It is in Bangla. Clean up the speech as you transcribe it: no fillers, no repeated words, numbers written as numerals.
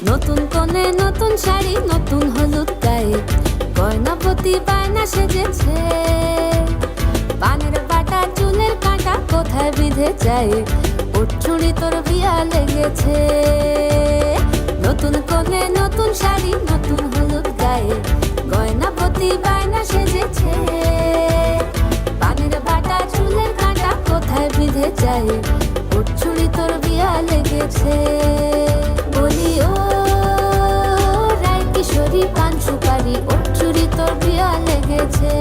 নতুন কোণে নতুন শাড়ি নতুন হলুদ গায়ে গয়নাপতি বায়না সেজেছে। পানের বাটা চুলের কাঁটা কোথায় বিঁধে যায়, ওর চুড়ি তোর বিয়া লেগেছে। নতুন কোণে নতুন শাড়ি নতুন হলুদ গায়ে গয়নাপতি বায়না সেজেছে। পানের বাটা চুলের কাঁটা কোথায় বিঁধে যায়, ওর চুড়ি তোর বিয়া লেগেছে। বলি ও রায় কিশোরী পান সুপারি, ওর চুড়ি তোর বিয়া লেগেছে।